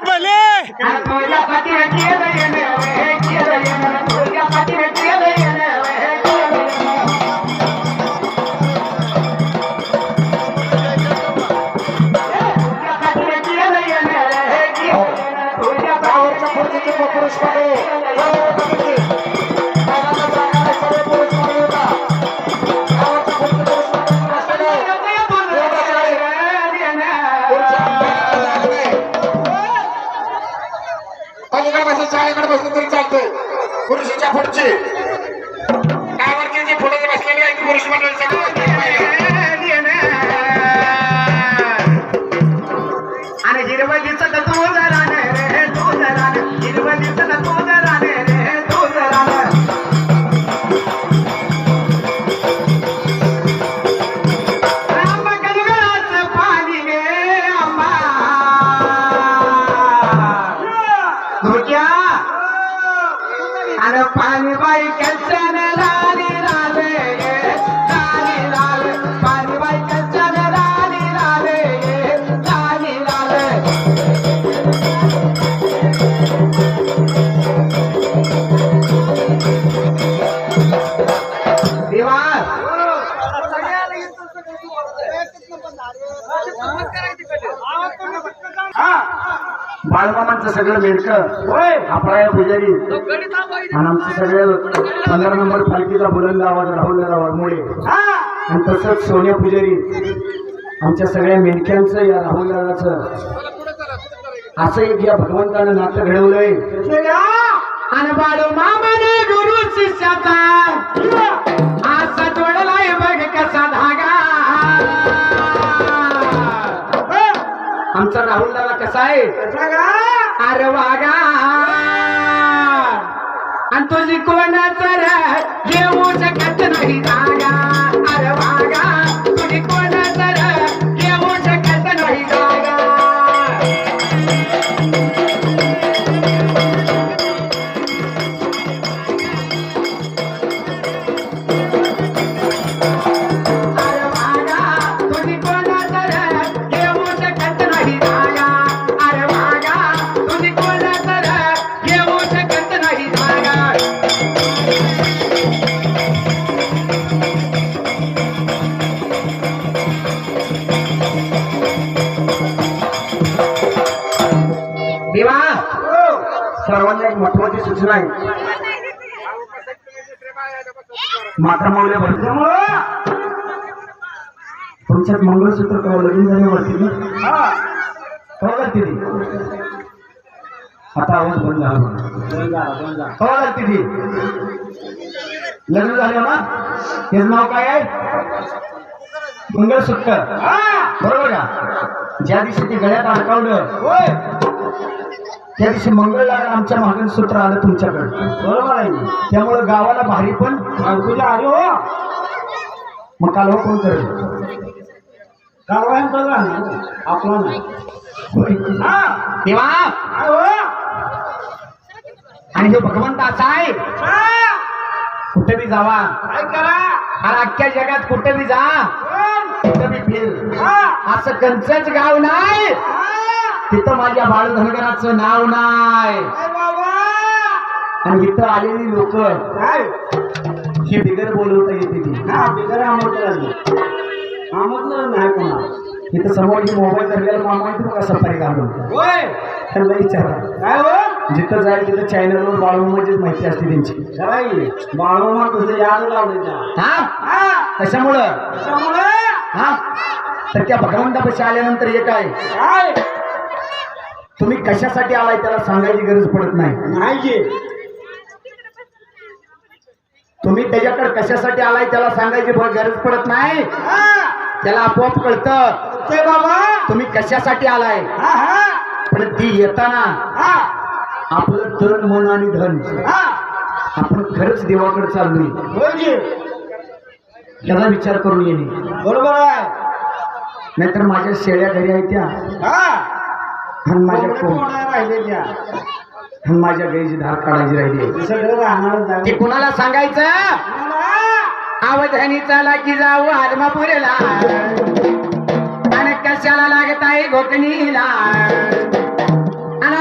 भले शाळेकडे बसलं तरी चालतंय. पुरुषाच्या पुढची कावरची पुढे बसलेली आहे पुरुष मंडळी आणि हिरवं दिसत तू जरा रे तू जरा हिरवं दिसत तू जरा रे तू जरा पाणी गे अम्मा धोक्या आणि पाणी बाई कच्च्यान लाली लाले लाली लाल पाणी बाई कच्च्यान लाली लाले लाली लाल बाळमामांचं सगळं मेडकं होय आपला पुजारी आणि आमचं सगळं 15 नंबर पालखीचा बुलंद आवाज राहुलराव मुळे आणि तसंच सोन्या पुजारी आमच्या सगळ्या मेंढक्यांचं या राहुलरावाचं असं एक या भगवंतानं नातं घडवलंय आणि बाळमामाने गुरु शिष्याचा असा जोडलाय बघ कसा धागा आमचा राहुल दादा कसा आहे अरे वागा आणि तुझी कोणाचं रे येऊ शकत नाही जागा अरे वागा तुझी कोणाचं रे येऊ शकत नाही जागा सर्वांना एक महत्वाची सूचना आहे माता मावल्या भरल्यामुळं तुमच्यात मंगळसूत्र कवा लगीन झाल्यावरती कवा लागते ती आता आवाज बंद झाला कवा लागते ती लग्न झालं ना त्याचं नाव काय आहे मंगळसूत्र बरोबर का ज्या दिवशी ते गळ्यात अडकावलं त्या दिवशी मंगळ लागलं आमच्या मंगळसूत्र आलं तुमच्याकडे बरोबर आहे त्यामुळं गावाला भारी पण तुझ्या आले हो मग काल हो कोण करेल आपला तेव्हा आणि हे भगवंत असा आहे कुठे बी जावा काय करा अरे अख्ख्या जगात कुठे बी जा कुठे बी फिर असं कंचच गाव नाही तिथं माझ्या बाळधनगराचं नाव नाही आणि इथं आलेली लोक ही बिगर बोलवता येते ती बिगर आमंत्रण नाही कोणा इथं समोर ही मोबाईल धरलेला मामा आहे बघा सफारी घालून त्यांना विचारा काय जिथं जाईल तिथं चॅनलवर बाळूमाचीच माहिती असते त्यांची बाळूमा तुझं याद लावलं कशामुळं हा तर त्या भगवंतापाशी आल्यानंतर एक आहे तुम्ही कशासाठी आलाय त्याला सांगायची गरज पडत नाही तुम्ही त्याच्याकडे कशासाठी आलाय त्याला सांगायची गरज पडत नाही त्याला आपोआप कळतं बाबा तुम्ही कशासाठी आलाय पण ती येताना आपलं तन मन आणि धन आपण खरंच देवाकडे चाललोय त्याचा विचार करून येणे बरोबर आहे नाहीतर माझ्या शेळ्या घरी आहेत त्या आणि माझ्या गाईची धार काढायची राहिली ती कुणाला सांगायचं अवधानी चला की जाऊ आदमापुरेला आणि कशाला लागत आहे घोकणीला आणि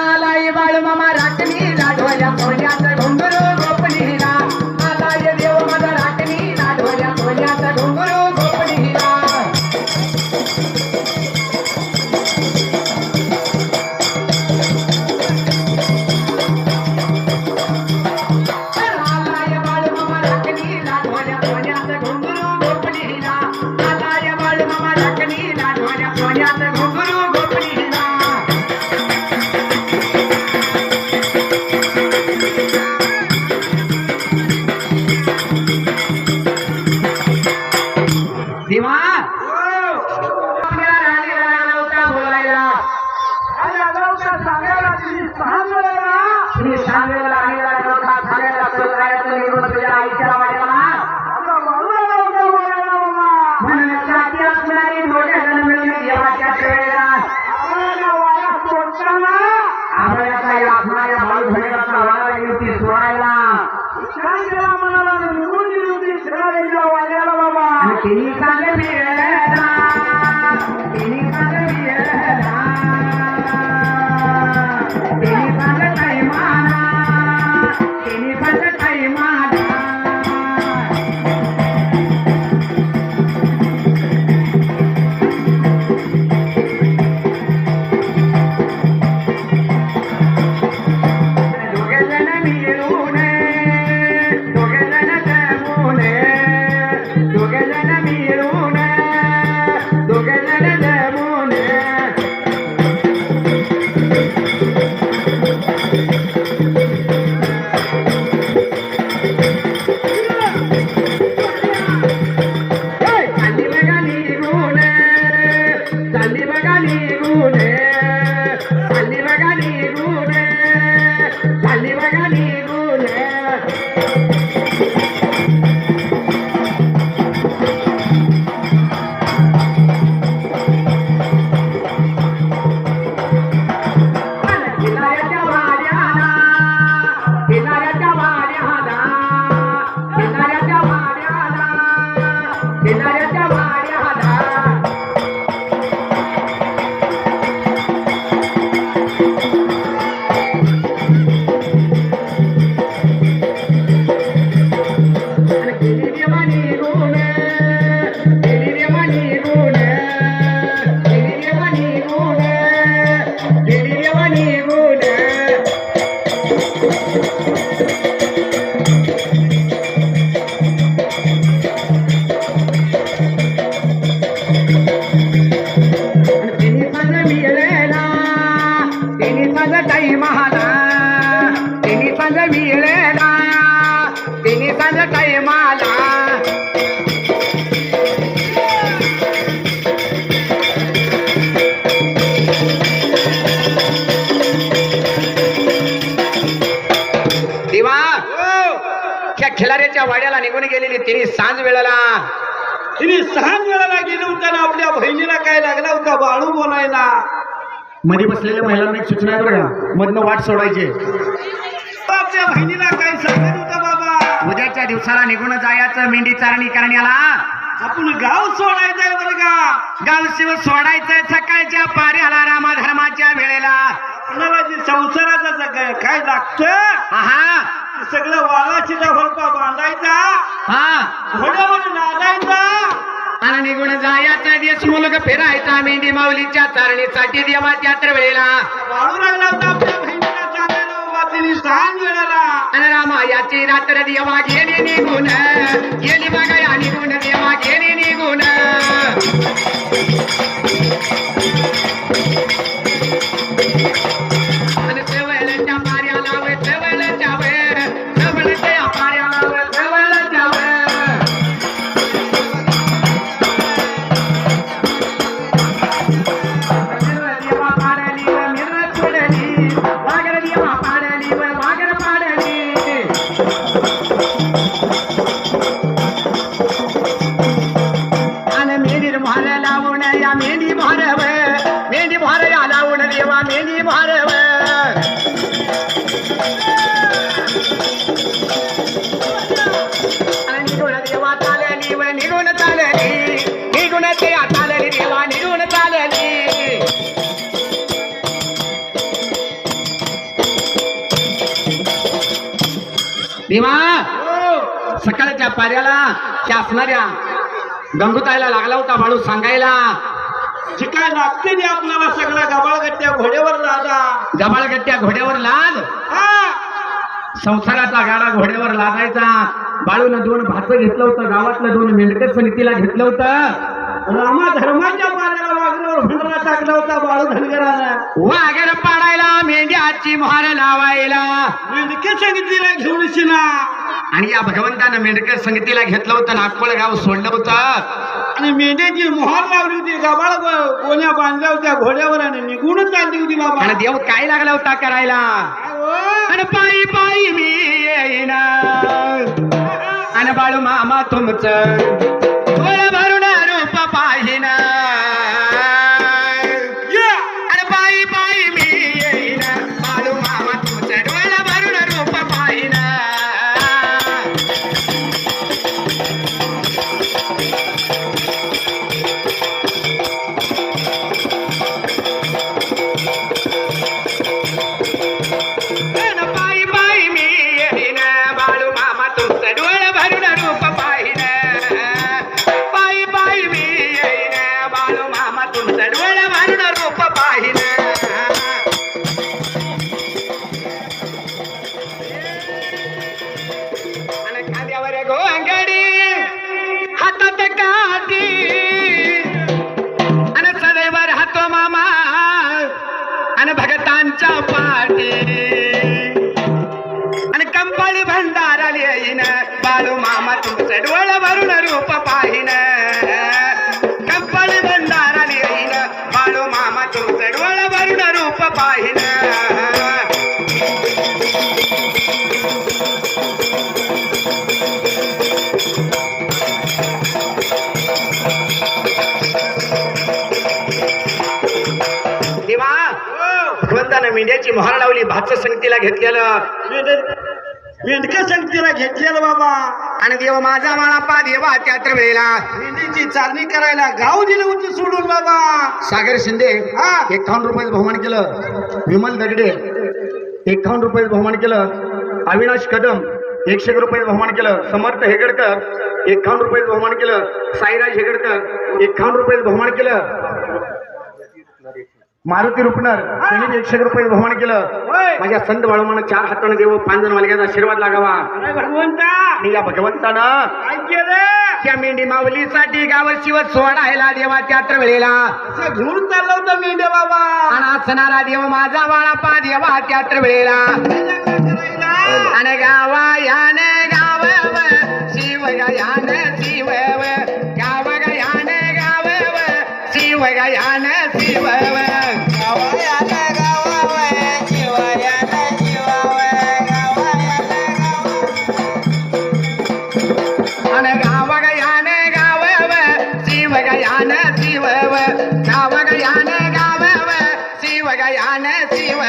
तिन्ही सांग मिळला तिन्ही सांग मिळला तिन्ही सांग काही माना तिन्ही सांग काही माना खिलाऱ्याच्या वाड्याला निघून गेलेली तिने सांज वेळेला गेली होता ना आपल्या बहिणीला काय लागला होता बाळू बोलायला मध्ये बसलेल्या महिलांना एक सूचना आहे बघा मधनं वाट सोडायचे आपल्या बहिणीला काय सांगत होता बाबा उद्याच्या दिवसाला निघून जायचं मेंढी चारणी करण्याला आपण गाव सोडायचंय बरं का गाव शिव सोडायचंय सकाळच्या पाऱ्याला रामा धर्माच्या वेळेला आपल्याला जे संसाराचा काय लागतं हा सगळं वाळाची होता बांधायचा हा घोड्यावर नादायचा आणि निघून जायचा देश मुलग फिरायचा मेंढी माऊलीच्या चारणीसाठी देवा त्यात्र वेळेला वाळू लागला होता आपल्या बहिणीला चालायला उभा तिने सांग वेळेला आणि रामा याची रात्र देवा गेली निघून गेली बघा या निघून देवा गेली निघून आणि सेवळच्या पाऱ्याला वे सेवळच्या वे सेवळच्या पाऱ्याला वे सेवळच्या वे मेंढी भारव मेंढी भार या लावून देवा मेंढी भारव निघून देवा चालली व निघून चालली निघून ते चालली देवा निघून चालली देवा सकाळच्या पाऱ्याला त्या असणाऱ्या गंगूताईला लागला होता बाळू सांगायला शिकाय लागते रे आपल्याला सगळ्या गबाळगट्ट्या घोड्यावर लादा गबाळगट्ट्या घोड्यावर लाद संसाराचा गाडा घोड्यावर लादायचा बाळून 2 भाचं घेतलं होतं गावातलं 2 मेंढकं समितीला घेतलं होतं रामा धर्माच्या पाण्याला वागण्यावर भिंडरा टाकला होता बाळू धनगरानं वाघर पाडायला मेंढ्याची मोहर लावायला मेंढके संगतीला घेऊन शिना आणि या भगवंतानं मेंढकर संगतीला घेतलं होतं नागपूर गाव सोडलं होतं आणि मेंढ्याची मोहर लावली होती गबाळ गोण्या बांधल्या होत्या घोड्यावर आणि निघूनच चालली होती बाबा आणि देव काय लागला होता करायला आणि पायी पायी मी येईन आणि बाळू मामा तुमचं डोळं भरून रूप पाहिन आणि पायी पायी मी येईन बाळू मामा तुमचं डोळं भरून रूप पाहिन तुमचं डोळ भरून रूप पाहिन कंपनी भंडारा लिहीन बाळू मामा तुमचं डोळ भरून रूप पाहिन देवा भगवंतानं मेंढ्याची मोहर लावली भातचं संगतीला घेतलेलं मेंढका संगतीला घेतलेलं बाबा आणि देव माझा बाळापा देवा त्यात्र वेळेला मेंढीची चालणी करायला गाव दिलं होतं सोडून बाबा. सागर शिंदे हा. 51 रुपयाचं बहुमान केलं. विमल दगडे 51 रुपयाचं बहुमान केलं. अविनाश कदम 100 रुपयाचं बहुमान केलं. समर्थ हेगडकर 51 रुपयाचं बहुमान केलं. साईराज हेगडकर 51 रुपयाचं बहुमान केलं. मारुती रुपनर त्यांनी 100 रुपये बहुमान केलं. माझ्या संत बाळूमानं 4 हाताने देव 5 जण मालक्याचा आशीर्वाद लागावा. भगवंता आणि या भगवंतानं काय केलं त्या मेंढी माऊलीसाठी गाव शिवत सोडायला देवा त्यात्र वेळेला असं घेऊन चाललं होतं मेंढ्या बाबा. आणि असणारा देव माझा बाळापा देवा त्यात्र वेळेला आणि गावा याने गाव शिव गयान शिव गाव गयान गाव शिव गयान शिव आणि गाव गयान गाव शिव गयान शिव गाव गयान गाव शिव गयान शिव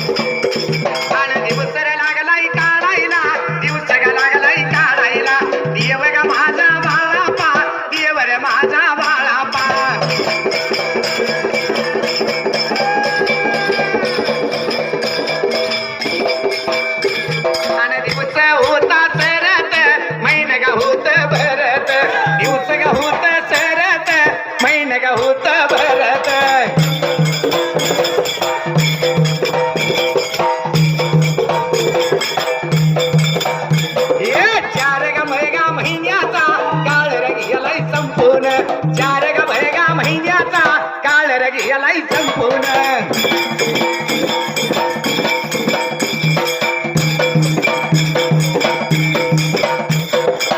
आणि दिवस लागलाय काढायला दिवस लागलाय काढायला देव ग माझा बाळापा देव रे माझा बाळापा आणि दिवस होता सरत मैन ग होत भरत दिवस ग होत सरत मैन ग होत भरत ये 4 ग मैगा महिन्याचा काळ रग गेलाय संपून 4 ग मैगा महिन्याचा काळ रग गेलाय संपून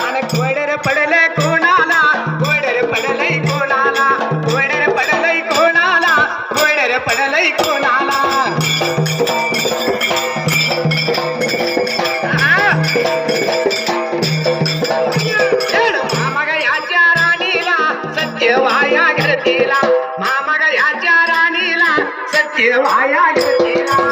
आणि कोडर पडले कोणाला कोडर पडलंय कोणाला कोडर पडलंय कोणाला कोडर पडलंय कोणाला मामा याच्या राणीला सत्य वाया घरतीला मामा याच्या राणीला सत्य वाया घरतीला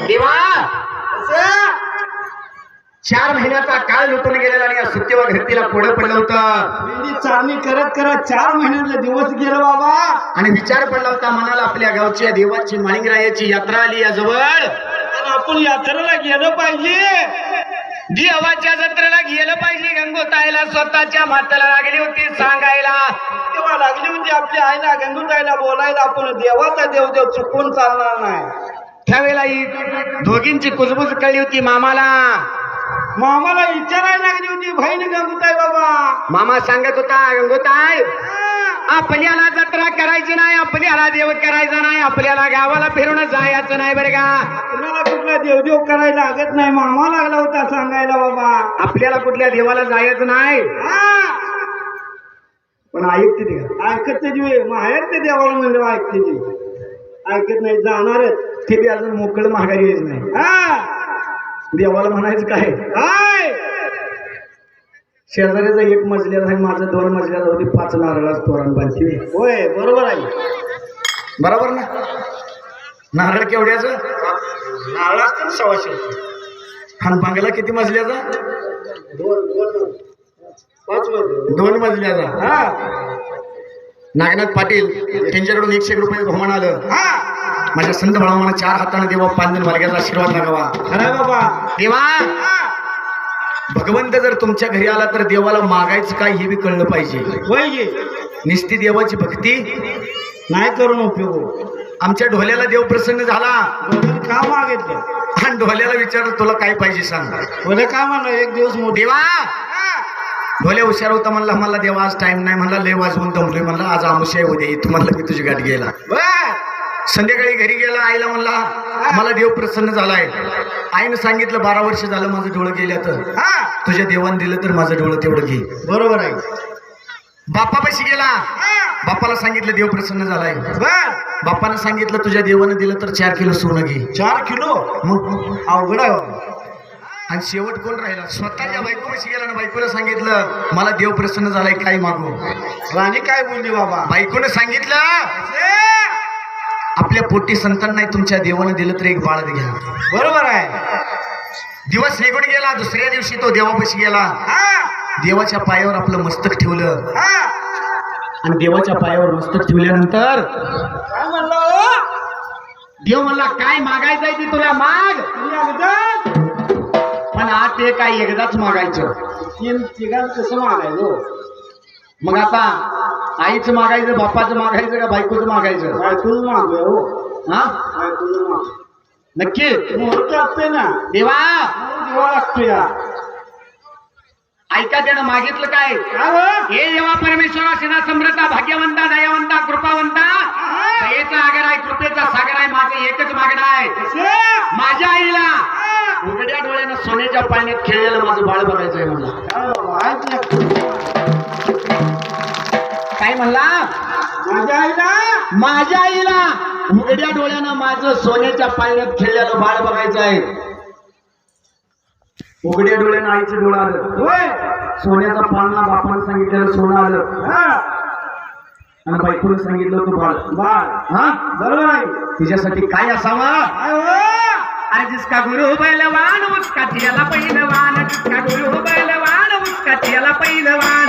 देवा 4 महिन्याचा काळ लुटून गेलेला आणि या सुट्टीवर घरतीला पुढे पडलं होतं मेंढी चालणी करत करत 4 महिन्यातले दिवस गेलं बाबा. आणि विचार पडला होता मनाला आपल्या गावच्या देवाची माळिंगरायाची यात्रा आली या जवळ आणि आपण यात्रेला गेलं पाहिजे. देवाच्या जत्रेला गेलं पाहिजे. गंगोताईला स्वतःच्या माताला लागली होती सांगायला तेव्हा लागली होती आपल्या आईला गंगूताईला बोलायला आपण देवाचा देव चुकून चालणार नाही. त्यावेळेला ही दोघींची कुजबुज कळली होती मामाला. मामाला विचारायला लागली होती बहीण गंगूताई बाबा. मामा सांगत होता गंगोताई आपल्याला जत्रा करायची नाही आपल्याला देव करायचा नाही आपल्याला गावाला फिरून जायचं नाही बरं का. कुणाला कुठला देवदेव करायला लागत नाही मामा लागला होता सांगायला बाबा. आपल्याला कुठल्या देवाला जायचं नाही पण ऐकते ते का ऐकत नाही माहेर ते देवाला म्हणलं ऐकते ऐकत नाही जाणारच ते बी अजून मोकळं माघारी येत नाही. देवाला म्हणायचं काय शेजाऱ्याचा 1 मजल्याचा आहे माझं 2 मजल्याचा होती 5 नारळाच तोरण बांधली. होय बरोबर आहे. बरोबर ना. नारळ केवढ्याचं नारळाच तर 100 आणि बंगला किती मजल्याचा 2 मजल्याचा. नागनाथ पाटील त्यांच्याकडून 100 रुपये बहुमान आलं. माझ्या संत बाळामाना 4 हाताने देवा 5 जण मालक्याचा आशीर्वाद लागावा. अरे बाबा देवा भगवंत जर तुमच्या घरी आला तर देवाला मागायचं काय हे बी कळलं पाहिजे. होय निस्ती देवाची भक्ती नाही करून उपयोग. आमच्या ढोल्याला देव प्रसन्न झाला ढोल्याने का मागितलं आणि ढोल्याला विचारलं तुला काय पाहिजे सांग. ढोले का म्हणलं एक दिवस मोठी देवा ढोल्या हुशार होता म्हणला मला देवा आज टाइम नाही म्हणला लय वाजवून दमलोय म्हणला आज आमुष्या उद्या येतो म्हणलं मी तुझी गाठ गेला. संध्याकाळी घरी गेला आईला म्हणला मला देव प्रसन्न झालाय. आईनं सांगितलं 12 वर्ष झालं माझं डोळं गेलं तर तुझ्या देवानं दिलं तर माझं डोळं तेवढं घे. बरोबर आहे. बाप्पापाशी गेला बाप्पाला सांगितलं देव प्रसन्न झालाय. बाप्पानं सांगितलं तुझ्या देवानं दिलं तर 4 किलो सोनं घे. 4 किलो मग अवघड आहे बाबा. आणि शेवट कोण राहिला स्वतःच्या बायकोपाशी गेला ना बायकोला सांगितलं मला देव प्रसन्न झालाय काय मागू. राणी काय बोलली बाबा. बायकोनं सांगितलं आपल्या पोटी संतान नाही तुमच्या देवानं दिलं तर एक बाळ घ्या. बरोबर आहे. दिवस निघून गेला. दुसऱ्या दिवशी तो देवापाशी गेला. देवाच्या पायावर आपलं मस्तक ठेवलं आणि देवाच्या पायावर मस्तक ठेवल्यानंतर काय म्हणलं देव म्हणला काय मागायचंय ते तुला माग पण आज ते काय एकदाच मागायचं. तिघांचं कसं मागायचं. मग आता आईचं मागायचं बाप्पाचं मागायचं का बायकोचं मागायचं. बायकोच मागूया हो. हा बायकोच माग नक्की मुहूर्त असते ना देवा दिवा लागतो या. ऐका त्यानं मागितलं काय हे देवा परमेश्वरा सेना समृद्धा भाग्यवंता दयावंता कृपावंता दयेचा आगर आहे कृपेचा सागर आहे. माझं एकच मागणं आहे माझ्या आईला उघड्या डोळ्यानं सोन्याच्या पाण्यात खेळलेलं माझं बाळ बघायचंय म्हणला. काय म्हणला माझ्या आईला उघड्या डोळ्यानं माझं सोन्याच्या पाण्यात खेळलेलं बाळ बघायचं आहे. उघड्या डोळ्यानं आईचं डोळं आलं. सोन्याचा पाळणा बापानं सांगितलेलं सोनं आलं आणि बायकोनं सांगितलं तू बाळ बाळ. हा बरोबर आहे. तिच्यासाठी काय असावं. अरे जिसका गुरु बैलवान उसका जियाला पहिलवान. जिसका गुरु बैलवान उसका जियाला पहिलवान.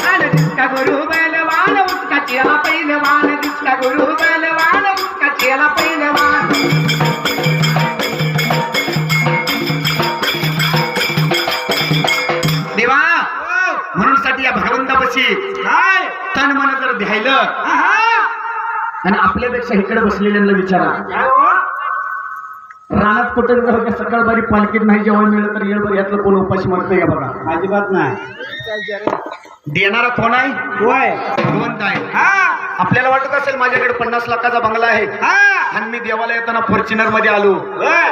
अरे जिसका गुरु बैलवान उसका जियाला पहिलवान. जिसका गुरु बैलवान उसका जियाला पहिलवान. देवा म्हणून साठी या भगवंतापाशी काय तन मन जर द्यायलं आणि आपल्यापेक्षा इकडे बसलेल्यांना विचारा रानात कुठे जाऊ सकाळबारी पालखीत नाही जेवण मिळलं तर येळभर यातलं कोण उपाशी मारतंय का बघा. अजिबात नाही. देणारा कोण आहे होय भगवंत आहे. आपल्याला वाटत असेल माझ्याकडे 50 लाखाचा बंगला आहे आणि मी देवाला येताना फॉर्च्युनर मध्ये आलो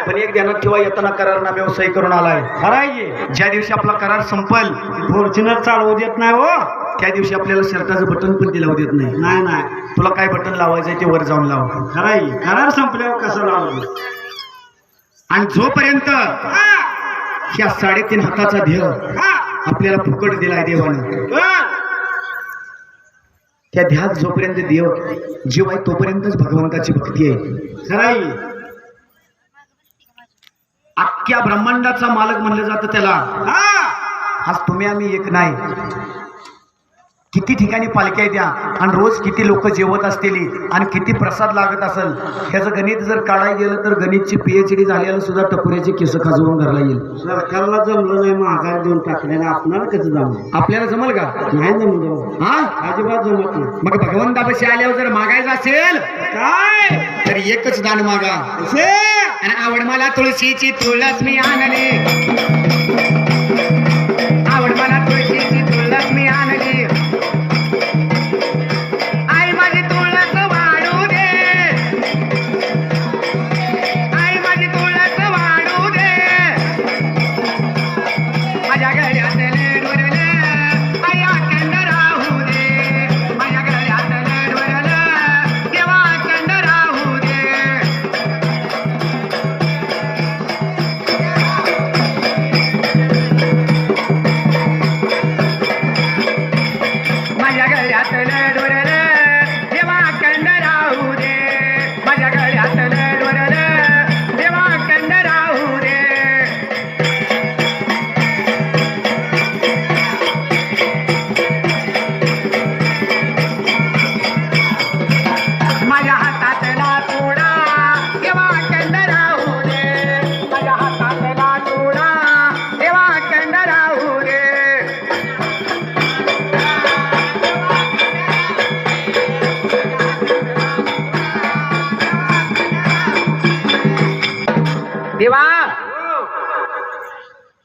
पण एक ध्यानात ठेवा येताना करारनामे व्यवसाय करून आलाय. खराय ज्या दिवशी आपला करार संपल फॉर्च्युनर चालवू देत नाही हो. त्या दिवशी आपल्याला शर्टाचं बटन पण दिलावू देत नाही. नाही नाही तुला काय बटन लावायचंय ते वर जाऊन लाव. खराय करार संपल्यावर कसं लावलं. आणि जोपर्यंत ह्या 3.5 हाताचा ध्येय आपल्याला फुकट दिलाय देवानं त्या ध्यात जोपर्यंत देव जीव आहे तोपर्यंतच भगवंताची भक्ती आहे. खराय अख्ख्या ब्रह्मांडाचा मालक म्हणलं जातं त्याला. आज तुम्ही आम्ही एक नाही. किती ठिकाणी पालख्या द्या आणि रोज किती लोक जेवत असतील आणि किती प्रसाद लागत असेल ह्याचं गणित जर काढायला गेलं तर गणितची PhD झालेलं सुद्धा टपुऱ्याचे केस खाजवून घरला येईल. सरकारला जमलं नाही महागाई देऊन टाकल्याने आपल्याला कसं जमलं. आपल्याला जमल का. नाही जमलं हा अजिबात जमत नाही. मग भगवंतापाशी आल्यावर जर मागायचं असेल काय तर एकच दान मागा. आणि आवड मला तुळशीची तुळस मी आणली. आवड मला तुळशीची तुळस मी आणली. आई माझी तुळस वाढू दे. आई माझी तुळस वाढू दे. माझ्या गळ्यात लेडवरलं आई अखंड राहू दे. माझ्या गळ्यात लेडवरलं देवा अखंड राहू दे. देवा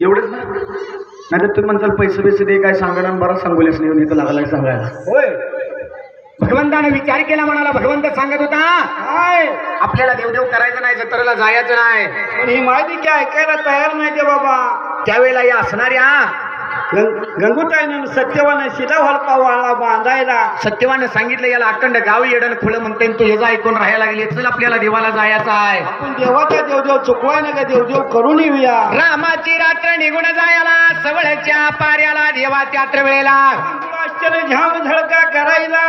एवढंच ना नाही तर तुम्ही म्हणताल पैसे पैसे दे काय सांगणार बरं सांगूलेच नाही इथं लागलाय सांगायला होय भगवंताने विचार केला म्हणाला भगवंत सांगत होता काय आपल्याला देवदेव करायचं नाही जत्रेला जायचं नाही पण ही माहिती काय ऐकायला तयार नाही ते बाबा त्यावेळेला या असणाऱ्या गंगूताईनं सत्यवान शिला हलका वाळा बांधायला सत्यवानं सांगितलं याला अखंड गाव येडण खुलं म्हणते तू ह्याचा ऐकून राहायला लागली चल आपल्याला देवाला जायचं आहे आपण देवाचा देवदेव चुकवाय ना का देवदेव करून येऊया रामाची रात्र निघून जायला सवळच्या पाऱ्याला देवा त्यात्र वेळेला आश्चर्य झाम झळका करायला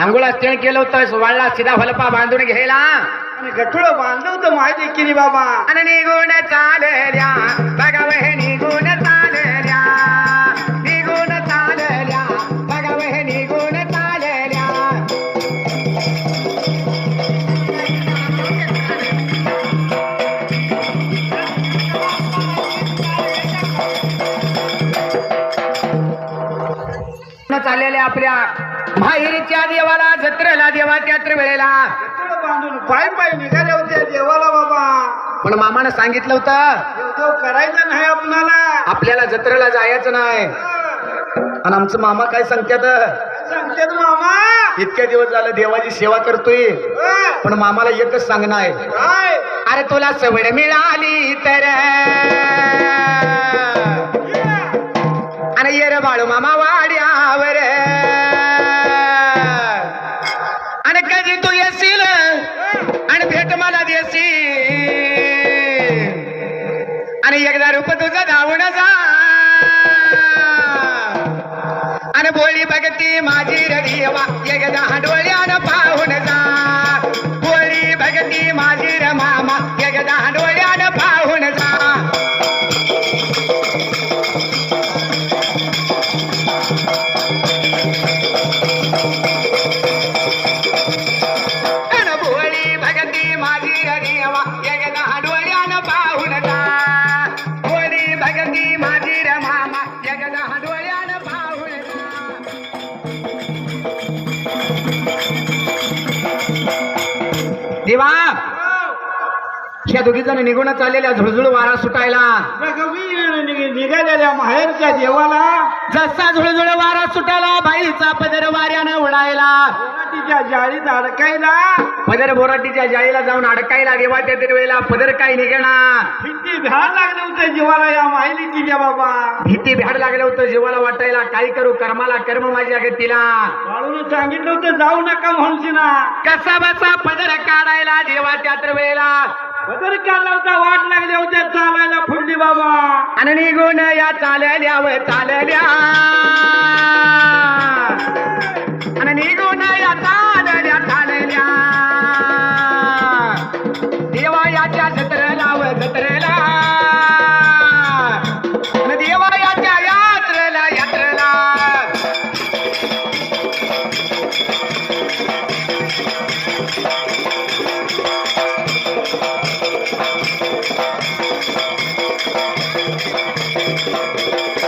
आंघोळ असतेण केलं होतं वाळला सीधा हलपा बांधून घ्यायला आणि गठुळं बांधलं होतं माहिती केली बाबा आणि निघून चालल्या बघाव हे निघून चालल्या निघून चालल्या बघाव हे निघून चालल्या चाललेल्या आपल्या माहेरीच्या देवाला जत्रेला देवा त्यात्र वेळेला गठुळं बांधून पाय पाय निघाले होते देवाला बाबा पण मामानं सांगितलं होतं देवदेव करायचं नाही आपणाला आपल्याला जत्रेला जायचं नाही आणि आमचं मामा काय सांगतात सांगतात मामा इतक्या दिवस झालं देवाची सेवा करतोय पण मामाला एकच सांगणं आहे काय अरे तुला सवड मिळाली तर आणि येर बाळू मामा वाड्यावर आणि कधी तू येशील आणि भेट मला देशील आणि एकदा रूप तुझं धावून जा आणि बोली बघती माझी रडीवा एकदा डोळ्यानं पाहून जा बोली बघती माझी र मामा एकदा डोळ्यानं पाहून जा आणि बोली बघती माझी रडीवा एकदा डोळ्यानं पाहून जा बोली बघती माझी र मामा एकदा डोळ्यानं पाहून देवा ह्या दोघी जण निघून चाललेल्या झुळझुळ वारा सुटायला निघालेल्या माहेरच्या देवाला जसा झुळझुळ वारा सुटायला बाईचा पदर वाऱ्यानं उडायला तिच्या जाळीत अडकायला पदर बोराटीच्या जाळीला जाऊन अडकायला देवा त्या वेळेला पदर काय निघणार किती भ्याड लागलं होतं जीवाला या माहितीच्या बाबा भीती भ्याड लागलं होतं जीवाला वाटायला काय करू कर्माला कर्म माझ्या गतीला बाळून सांगितलं होतं जाऊ नका म्हणशी ना कसा बसा पदर काढायला देवा त्या वेळेला बदल काढला होता वाट लागल्या होत्या चालायला फुडली बाबा आणि निघून या चालल्या व चालल्या आणि निघून या चालल्या चालल्या देवा याच्या जत्रेला व जत्रेला आणि देवा याच्या यात्रेला यात्रेला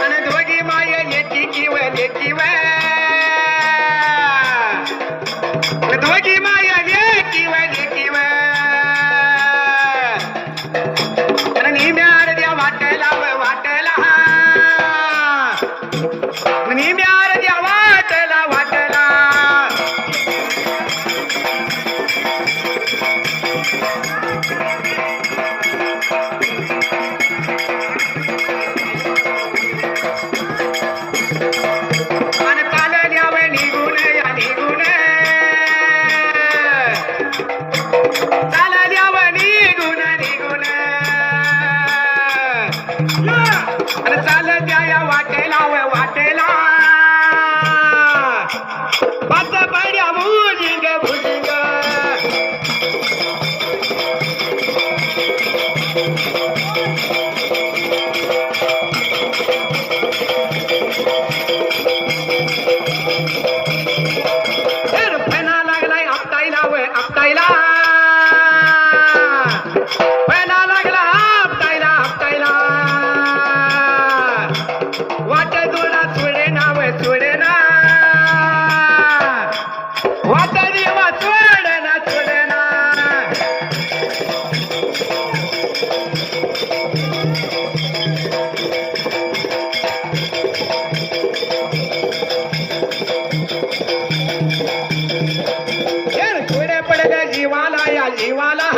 आणि दोघी माय लेकी किव लेकी व दोघी माय लेकी व लेकी व आणि निम्यार द्या वाटेला व वाटेला निम्यार द्या वाटेला वाटेला पडलं जीवाला या जीवाला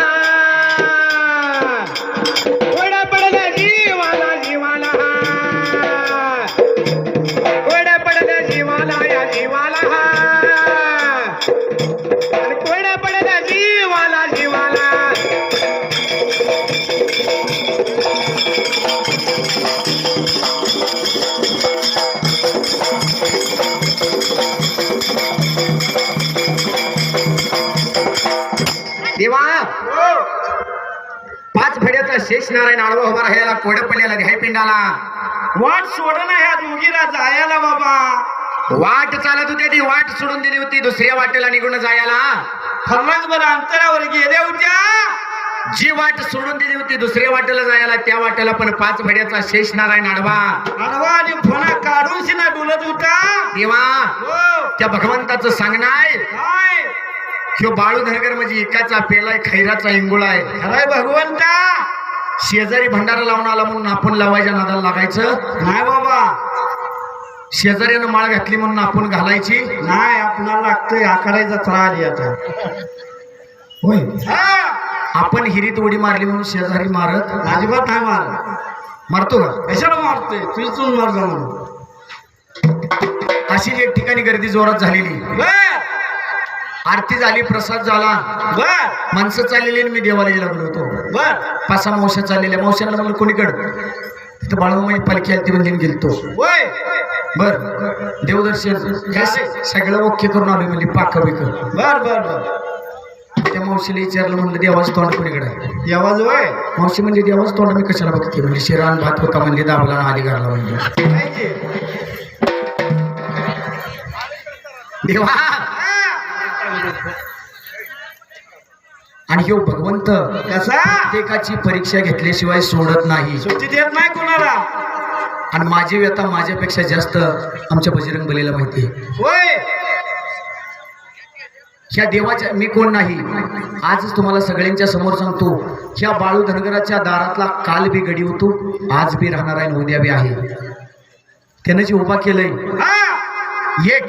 कोड पडलं जीवाला जीवाला कोड पडलं जीवाला या जीवाला कोड पडलं जीवाला जीवाला देवा 5 फड्याचा शेष नारायण आडवा उभा राहिलेला कोड पडलेला ध्याय पिंडाला वाट सोडणं ह्या दोघीला जायला बाबा वाट चालत होती ती वाट सोडून दिली होती दुसऱ्या वाटेला निघून जायला फर्लांगभर अंतरावर गेल्या होत्या जी वाट सोडून दिली होती दुसऱ्या वाटेला जायला त्या वाटेला पण 5 फड्याचा शेष नारायण आडवा आडवा आणि फणा काढून शिना डुलत होता देवा हो त्या भगवंताचं सांगणं आहे काय ह्यो बाळू धनगर म्हणजे एकाचा पेलाय खैराचा इंगुळा आहे खराय भगवंता शेजारी भंडारा लावून आला म्हणून आपण लावायच्या नादाला लागायचं नाही बाबा शेजाऱ्यानं माळ घातली म्हणून आपण घालायची नाही आपणाला लागतोय आकारायचा त्रास आली आता होय हा आपण हिरीत उडी मारली म्हणून शेजारी मारत अजिबात नाही मार मारतो का कशाला मारतोय तुझून मार जा म्हणून अशीच एक ठिकाणी गर्दी जोरात झालेली बर आरती झाली प्रसाद झाला बर माणसं चाललेली आणि मी देवाला लागलो होतो बर 5-6 मावश्या चाललेल्या मावश्यांना म्हणलं कोणीकडं तिथं बाळूमाई पालखी आली ती म्हणजे गेलतो होय बर देवदर्शन हे सगळं ओके करून आलो म्हणजे पाक बिक बर बर बर त्या मावशीला विचारलं म्हणलं देवाचं तोंड कोणीकडे आहे आवाज होय मावशी म्हणजे देवाचं तोंड मी कशाला बघते म्हणजे शिरान भात होता म्हणजे दाबला आली घालला म्हणजे काय ते? देवा आणि ह्यो भगवंत कसा प्रत्येकाची परीक्षा घेतल्याशिवाय सोडत नाही सुट्टी देत नाही कोणाला आणि माझी व्यथा माझ्यापेक्षा जास्त आमच्या बजरंग बलीला माहिती आहे होय ह्या देवाच्या मी कोण नाही आजच तुम्हाला सगळ्यांच्या समोर सांगतो ह्या बाळू धनगराच्या दारातला काल बी गडी होतो आज बी राहणार आहे आणि उद्या बी आहे त्यानं जे उभा केलंय हा एक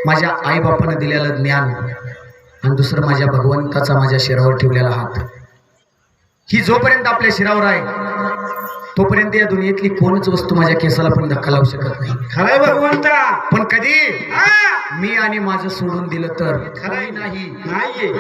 माझ्या आई बापानं दिलेलं ज्ञान आणि दुसरं माझ्या भगवंताचा माझ्या शिरावर ठेवलेला हात ही जोपर्यंत आपल्या शिरावर आहे तोपर्यंत या दुनियेतली कोणच वस्तू माझ्या केसाला पण धक्का लावू शकत नाही खराय भगवंता पण कधी हा मी आणि माझं सोडून दिलं तर खरंही नाही नाहीये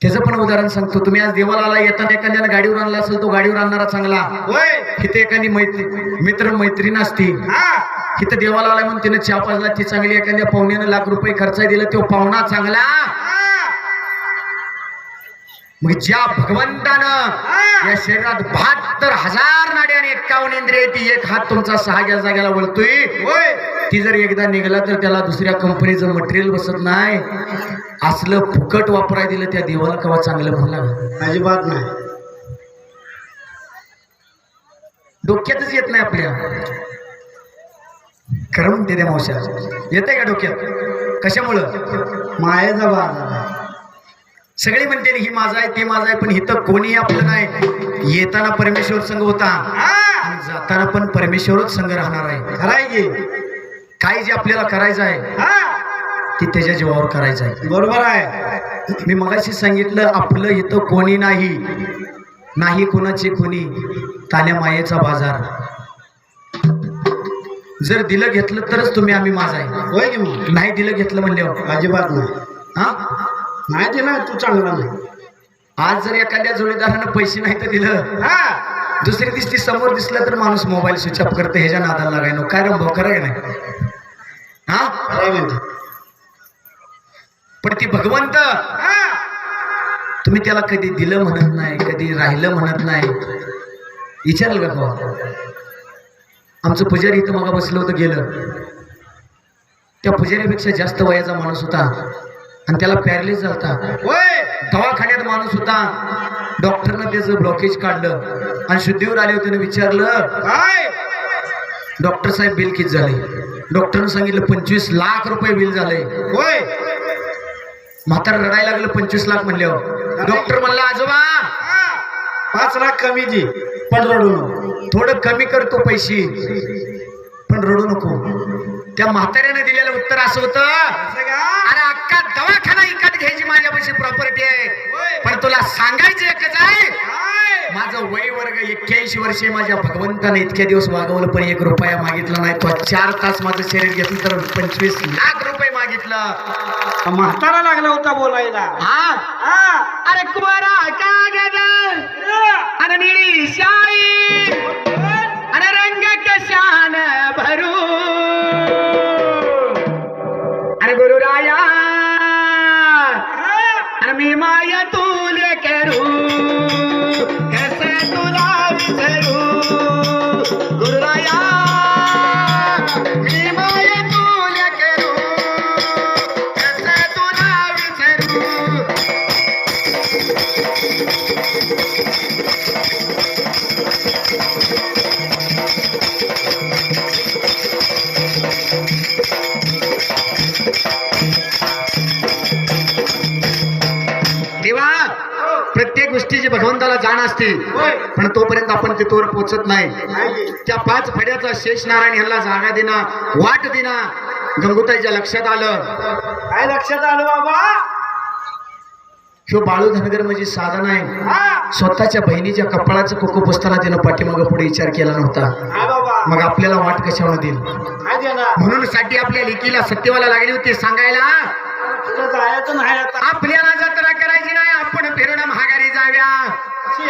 त्याचं पण उदाहरण सांगतो तुम्ही आज देवाला आला येताना एखाद्यानं गाडीवर आणला असेल तो गाडीवर आणणारा चांगला होय इथे एखादी मित्र मैत्रीण असती हा इथं देवाला आला म्हणून तिनं चहा पाजला ती चांगली एखाद्या पाहुण्यानं ₹1,00,000 खर्च दिला तो पाहुणा चांगला मग ज्या भगवंतानं या शरीरात 72,000 नाडी आणि 51 इंद्रिय ती एक हात तुमचा 6 जागेला वळतोय होय ती जर एकदा निघाला तर त्याला दुसऱ्या कंपनीचं मटेरियल बसत नाही असलं फुकट वापराय दिलं त्या देवाला केव्हा चांगलं म्हणला अजिबात नाही डोक्यातच येत नाही आपल्या खरं म्हणते त्या मावश्या येते का डोक्यात कशामुळं मायेचा बाजार सगळी म्हणते ही माझा आहे ते माझा आहे पण इथं कोणी आपलं नाही येताना परमेश्वर संघ होता आणि जाताना पण परमेश्वरच संघ राहणार आहे खराय की काय जे आपल्याला करायचं आहे हा ते त्याच्या जीवावर करायचं आहे बरोबर आहे मी मगाशी सांगितलं आपलं इथं कोणी नाही कोणाची कोणी तान्या मायेचा बाजार जर दिलं घेतलं तरच तुम्ही आम्ही माझा आहे होय की मग नाही दिलं घेतलं म्हणल्यावर अजिबात नाही हा नाही दिला तू चांगला नाही आज जर एखाद्या जोडीदारानं पैसे नाही तर दिलं हा दुसरी दिसली समोर दिसलं तर माणूस मोबाईल स्विच ऑफ करते ह्याच्या नादाला लागायनो काय रंभ खरं नाही हा खराय म्हणते पण ती भगवंत तुम्ही त्याला कधी दिलं म्हणत नाही कधी राहिलं म्हणत नाही विचारलं का भाऊ आमचं पुजारी इथं मग बसलं होतं गेलं त्या पुजारीपेक्षा जास्त वयाचा माणूस होता आणि त्याला पॅरलिस झालता होय दवाखान्यात माणूस होता डॉक्टरनं त्याचं ब्लॉकेज काढलं आणि शुद्धीवर आले होते विचारलं काय डॉक्टर साहेब बिल किती झाले डॉक्टरनं सांगितलं 25 लाख रुपये बिल झाले होय म्हातारा रडायला लागलं 25 लाख म्हणल्यावर डॉक्टर म्हणला आजोबा 5 लाख कमी दी पण रडू नको थोडं कमी करतो पैसे पण रडू नको त्या म्हाताऱ्याने दिलेलं उत्तर असं होतं असं का अरे माझी प्रॉपर्टी आहे. पण तुला सांगायचं एकच आहे, माझं वय वर्ग 81 वर्षे. माझ्या भगवंताने इतके दिवस वागवलं पण 1 रुपया मागितला नाही. तो 4 तास माझं शरीर घेतलं तर 25 लाख रुपये मागितलं. म्हातारा लागला होता बोलायला. अरे कुमारा कागद अरे निळी शाई अरे रंग कशान भरू अरे गुरुराया अरे मी माया तुले करू कसे तुला विसरू गुरुराया मी माया तुले करू कसे तुला विसरू. देवा प्रत्येक गोष्टीची भगवंताला जाण असते पण तोपर्यंत आपण तिथवर पोहोचत नाही. त्या 5 फड्याचा शेषनारायण यांना जागा देणं वाट देणं गंगूताईच्या लक्षात आलं. काय लक्षात आलं बाबा? ह्यो बाळू धनगर म्हणजे साधन आहे. स्वतःच्या बहिणीच्या कपाळाचं कुकू पुसताना तिनं पाठीमागं पुढे विचार केला नव्हता. मग आपल्याला वाट कशावर देईल? म्हणून साठी आपल्या लेकीला सत्यवाला लागली होती सांगायला जायचं नाही आता. आपल्याला जत्रा करायची नाही, आपण फिरणं महागारी जाव्या.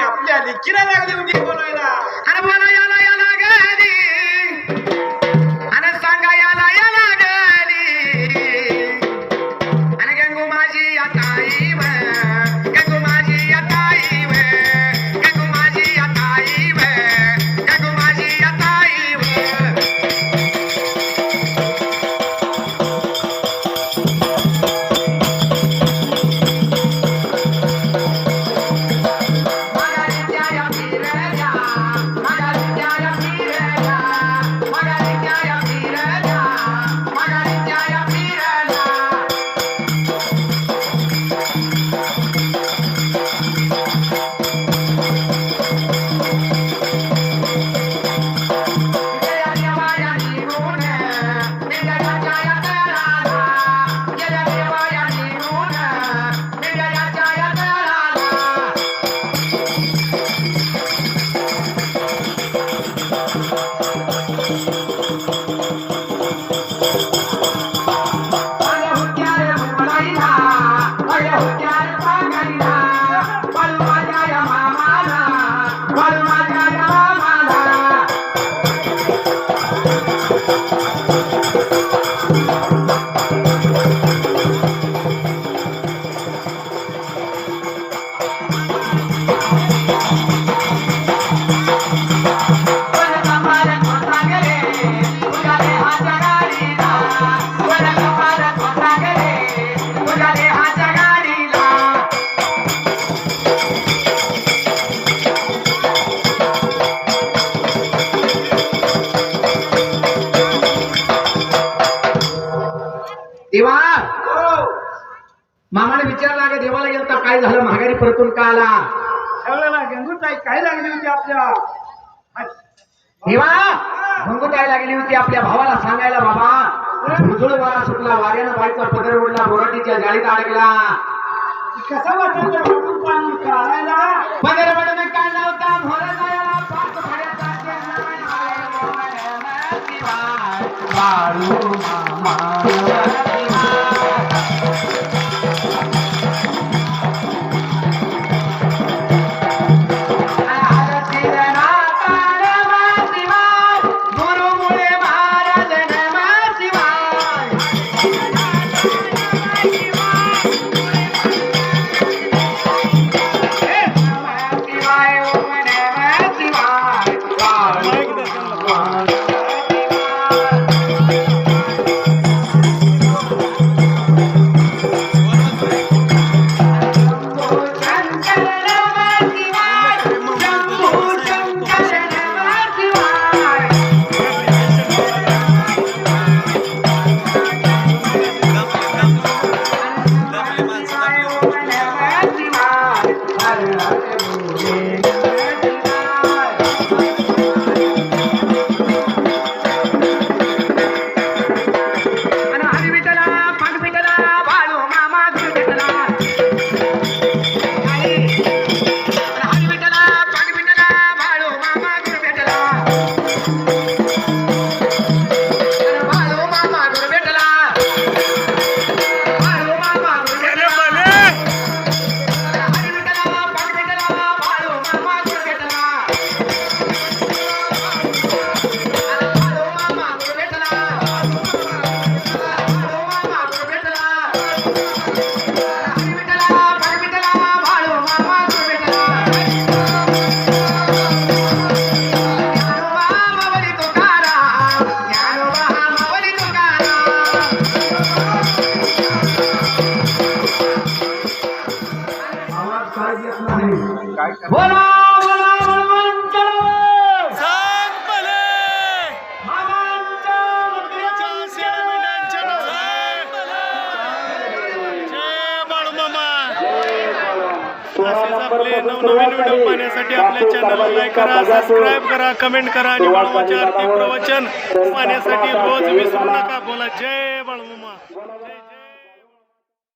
आपल्या लेकीला लागली होती बोलायला. अरे बोला याला याला गली अरे सांगा याला याला गली अरे गंगू माझी आताई व गंगू माझी आताई व गंगू माझी आताई व गंगू माझी आताई व. देवा मामाने विचारला का देवाला गेलता काय झालं महागारी परतून का आला? गंगूताई काय लागली होती आपल्या देवा गंगूताई लागली होती आपल्या भावाला सांगायला बाबा झुळझुळ वारा सुटला वाऱ्यानं बाईचा पदर उडला बोराटीच्या जाळीत अडकला. कसा वाटत काढायला पदर वडून काढला होता भोर जायला 5 फड्याचा बाळू मामा बोला बोला हनुमंतराव. सांग भले मामांच्या मंदिरात शेळमेंढ्यांच्या जय बाळूमामा. असेच आपले नवनवीन व्हिडिओ पाहण्यासाठी आपल्या चॅनलला लाईक करा, सबस्क्राईब करा, कमेंट करा आणि बाळूमामाचे आरती प्रवचन पाहण्यासाठी रोज विसरू नका. बोला जय बाळूमामा.